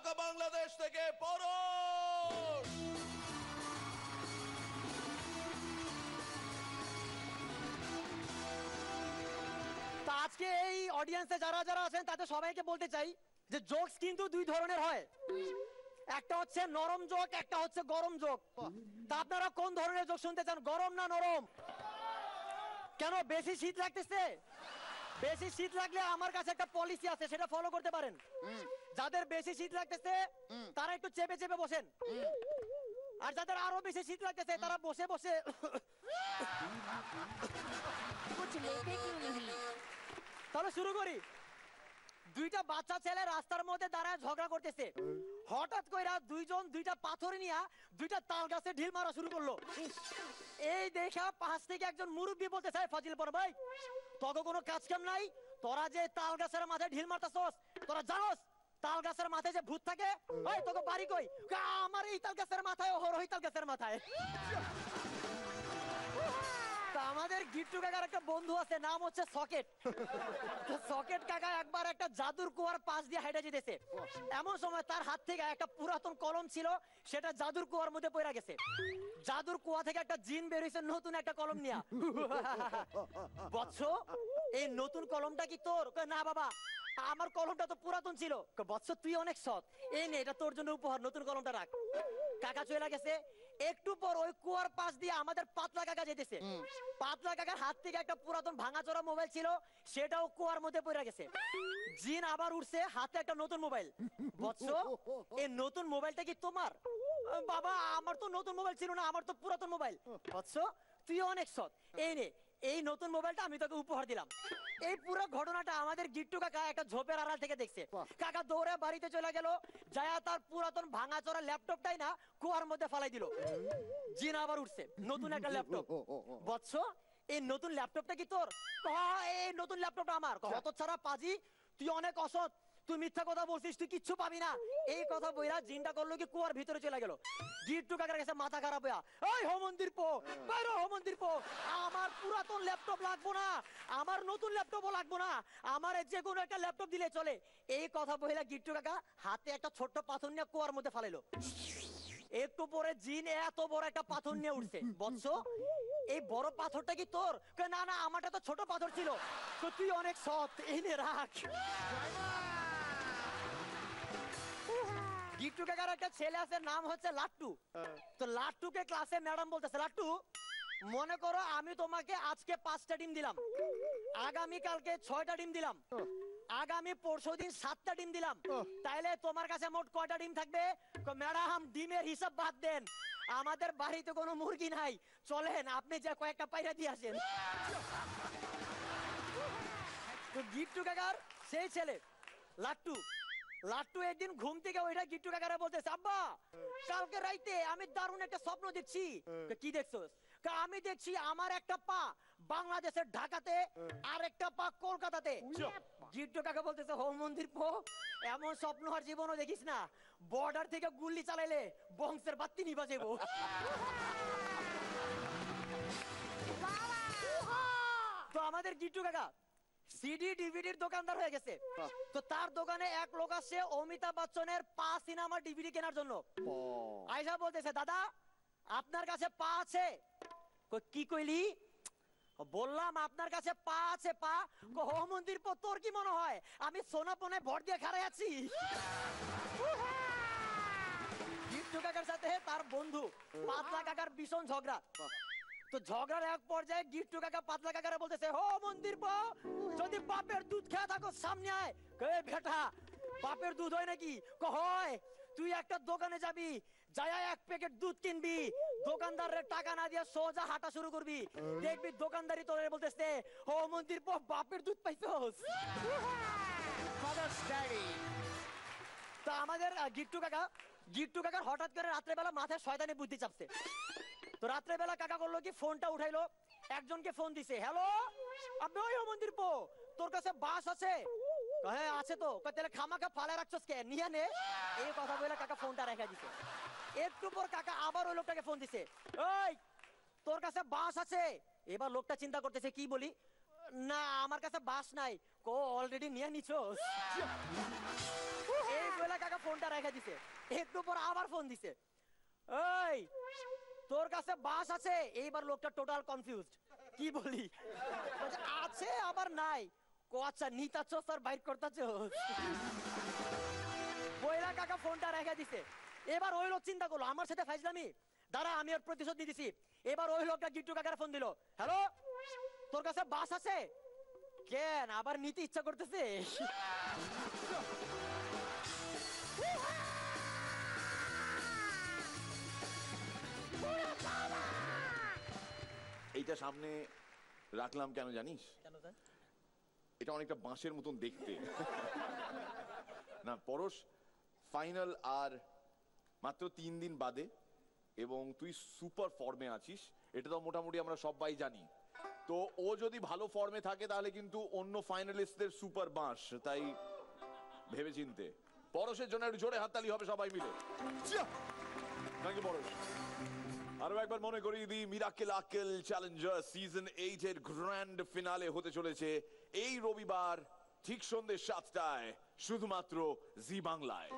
ঢাকা বাংলাদেশ থেকে পরশ। তা আজকে এই অডিয়েন্সে যারা যারা আছেন তাদের সবাইকে বলতে চাই যে জোকস কিন্তু দুই ধরনের হয়, একটা হচ্ছে নরম জোক, একটা হচ্ছে গরম জোক। তা আপনারা কোন ধরনের জোক শুনতে চান, গরম না নরম? কেন, বেশি শীত লাগতেছে? বেশি শীত লাগলে আমার কাছে একটা পলিসি আছে, সেটা ফলো করতে পারেন। যাদের বেশি শীত লাগতেছে তারা একটু চেপে চেপে বসেন, আর যাদের আরো বেশি শীত লাগতেছে তারা বসে বসে তাহলে শুরু করি। দুইটা বাচ্চা ছেলে রাস্তার মধ্যে দাঁড়ায় ঝগড়া করতেছে, হঠাৎ কইরা দুইজন দুইটা পাথর নিয়ে দুইটা তাল গাছে ঢিল মারা শুরু করলো। এই দেখা পাশ থেকে একজন মুরব্বী বলতে চায়, ফাজিল পর ভাই, তোকে কোনো কাজ কাম নাই? তোরা যে তাল গাছের মাথায় ঢিল মারতাছস, তোরা জানোস তাল গাছের মাথায় যে ভূত থাকে? ওই তোকে বাড়ি কই? আমার এই তাল গাছের মাথায়, ওই তাল গাছের মাথায়। আমাদের গিট্টু কাকার একটা বন্ধু আছে, নাম হচ্ছে সকেট। সকেট কাকা একবার একটা জাদুর কুয়ার পাশ দিয়ে হেঁটে যেতেছে, এমন সময় তার হাত থেকে একটা পুরাতন কলম ছিল, সেটা জাদুর কুয়ার মধ্যে পড়ে গেছে। জাদুর কুয়া থেকে একটা জিন বের হইছে নতুন একটা কলম নিয়া। বৎস, এই নতুন কলমটা কি তোর? না বাবা, আমার কলমটা তো পুরাতন ছিল। বৎস, তুই অনেক সৎ, এই নে, এটা তোর জন্য উপহার, নতুন কলমটা রাখ। কাকা চলে গেছে। একটু পর ওই কুয়ার পাশ দিয়ে আমাদের পাতলা কাকা যেতেছে। পাতলা কাকার হাত থেকে একটা পুরাতন ভাঙাচোরা মোবাইল ছিল, সেটাও কুয়ার মধ্যে পড়ে গেছে। জিন আবার উঠছে, হাতে একটা নতুন মোবাইল। বৎস, এই নতুন মোবাইলটা কি তোমার? বাবা, আমার তো নতুন মোবাইল ছিল না, আমার তো পুরাতন মোবাইল। বৎস, তুই অনেক সৎ, এই নে, এই নতুন মোবাইলটা আমি তোকে উপহার দিলাম। এই পুরো ঘটনাটা আমাদের গিট্টু কাকা একটা ঝোপের আড়াল থেকে দেখছে। কাকা দৌড়ে বাড়িতে চলে গেল, যায়া তার পুরাতন ভাঙাচোরা ল্যাপটপটাই না কুয়ার মধ্যে ফালাই দিল। জিন আবার উঠছে, নতুন একটা ল্যাপটপ। বৎস, এই নতুন ল্যাপটপটা কি তোর? এই নতুন ল্যাপটপটা আমার। কত ছাড়া পাজি, তুই অনেক অসৎ, তুই মিথ্যা কথা বলছিস, তুই কিচ্ছু পাবি না। এই কথা বইরা জিনটা করলো কি, কুয়ার ভিতরে চলে গেল। গিট্টু কাকার কাছে মাথা খারাপ হইয়া, ওই হোমন্দির পো, বাইরে হোমন্দির পো, আমার পুরাতন ল্যাপটপ লাগবো না, আমার নতুন ল্যাপটপও লাগবো না, আমার যে কোনো একটা ল্যাপটপ দিলে চলে। এই কথা বইলা গিট্টু কাকা হাতে একটা ছোট্ট পাথর নিয়ে কুয়ার মধ্যে ফালাইলো। একটু পরে জিন এত বড় একটা পাথর নিয়ে উঠছে। বৎস, এই বড় পাথরটা কি তোর? না না, আমারটা তো ছোট পাথর ছিল। তো তুই অনেক সৎ, এনে রাখ। গিট্টু কাকার একটা ছেলে আছে, নাম হচ্ছে লাট্টু। তো লাট্টুকে ক্লাসে ম্যাডাম বলতেছে, লাট্টু, মনে করো আমি তোমাকে আজকে 5টা ডিম দিলাম, আগামী কালকে 6টা ডিম দিলাম, আগামী পরশুদিন 7টা ডিম দিলাম, তাইলে তোমার কাছে মোট কয়টা ডিম থাকবে? ম্যাডাম, ডিমের হিসাব বাদ দেন, আমাদের বাড়িতে কোনো মুরগি নাই, চলেন আপনি যে কয়েকটা পায়রা দিয়ে আসেন। তো গিট্টু কাকার সেই ছেলে লাট্টু, লাট্টু একদিন ঘুম থেকে ওইটা গিট্টু কাকারে বলতেছে, আব্বা, কালকে রাইতে আমি দারুণ একটা স্বপ্ন দেখছি। কি দেখছস? আমি দেখছি আমার একটা পা বাংলাদেশের ঢাকাতে, আর একটা পা কলকাতাতে। গিট্টু কাকা বলতেছে, হোম মন্দির পো, এমন স্বপ্ন আর জীবনও দেখিস না, বর্ডার থেকে গুল্লি চালাইলে বংশের বাত্তি নিবা যাবো। তো আমাদের গিট্টু কাকা সিডি ডিভিডির দোকানদার হয়ে গেছে। তো তার দোকানে এক লোক আসছে অমিতাভ বচ্চনের পা সিনেমা ডিভিডি কেনার জন্য। আয়সা বলতেছে, দাদা আপনার কাছে পা আছে? কি কইলি? বললাম আপনার কাছে পা আছে। পা? হোম মন্দির পো, তোর কি মনে হয় আমি সোনাপনে ভর দিয়ে খাড়াই আছি? গিট্টু কাকার সাথে তার বন্ধু পাতলা কাকার ভীষণ ঝগড়া। তো ঝগড়ার এক পর্যায়ে গিট্টু কাকা পাতলা কাকারে বলতেছে, হো মন্দির পো, যদি বাপের দুধ খেয়ে থাকো সামনে আয়। বেটা, বাপের দুধ হয় নাকি? হয়। তুই একটা দোকানে যাবি, যায়া 1 প্যাকেট দুধ কিনবি, দোকানদারের টাকা না দিয়ে সোজা হাঁটা শুরু করবি, দেখবি দোকানদারি তোরে বলতেছে, হো মন্দির পো, বাপের দুধ পাইছস। তা আমাদের গিট্টু কাকার হঠাৎ করে রাত্রেবেলা মাথায় শয়তানি বুদ্ধি চাপছে। তো রাত্রেবেলা কাকা করলো কি, ফোনটা উঠাইলো, একজনকে ফোন দিছে, হ্যালো, আপনি ওই মন্দির পো, তোর কাছে বাস আছে? হ্যাঁ আছে তো। তাহলে খামাখা ফালা রাখছস কে, নিয়ে নে। এই কথা বলে কাকা ফোনটা রেখে দিছে। একটু পর কাকা আবার ওই লোকটাকে ফোন দিছে, ওই তোর কাছে বাস আছে? এবার লোকটা চিন্তা করতেছে, কি বলি, না আমার কাছে বাস নাই। অলরেডি নিয়ে নিছস। এই বলে পয়লা কাকা ফোনটা রেখে দিছে, একটু পর আবার ফোন দিছে, এই তোর কাছে বাস আছে? এইবার লোকটা টোটাল কনফিউজড, কি বলি, বলছে, আছে আবার নাই। কো আচ্ছা নিতাচ্ছ স্যার, বাইক করতেছ। পয়লা কাকা ফোনটা রেখে দিছে, এবার ওই লোক চিন্তা করলো আমার সাথে ফাইজলামি, দাঁড়া আমি ওর প্রতিশোধ নিয়ে দিছি। এবার ওই লোকটা গিট্টু কাকার ফোন দিল, হ্যালো তোর কাছে বাস আছে? কেন আবার নিতে ইচ্ছা করতেছে? এইটা সামনে রাখলাম কেন জানিস? কেন স্যার? এটা অনেকটা বাঁশের মতন দেখতে। না পরশ, ফাইনাল আর মাত্র 3 দিন বাদে, এবং তুই সুপার ফর্মে আছিস, এটা তো মোটামুটি আমরা সবাই জানি। তো ও যদি ভালো ফর্মে থাকে তাহলে কিন্তু অন্য ফাইনালিস্টদের সুপার বাঁশ, তাই ভেবে চিনতে। পরশের জন্য একটু জোরে হাততালি হবে সবাই মিলে। থ্যাংক ইউ পরশ। আরো একবার মনে করিয়ে দিই, মিরাকেল আকেল চ্যালেঞ্জার সিজন 8 এর গ্র্যান্ড ফিনালে হতে চলেছে এই রবিবার ঠিক সন্ধ্যে 7টায় শুধুমাত্র জি বাংলায়।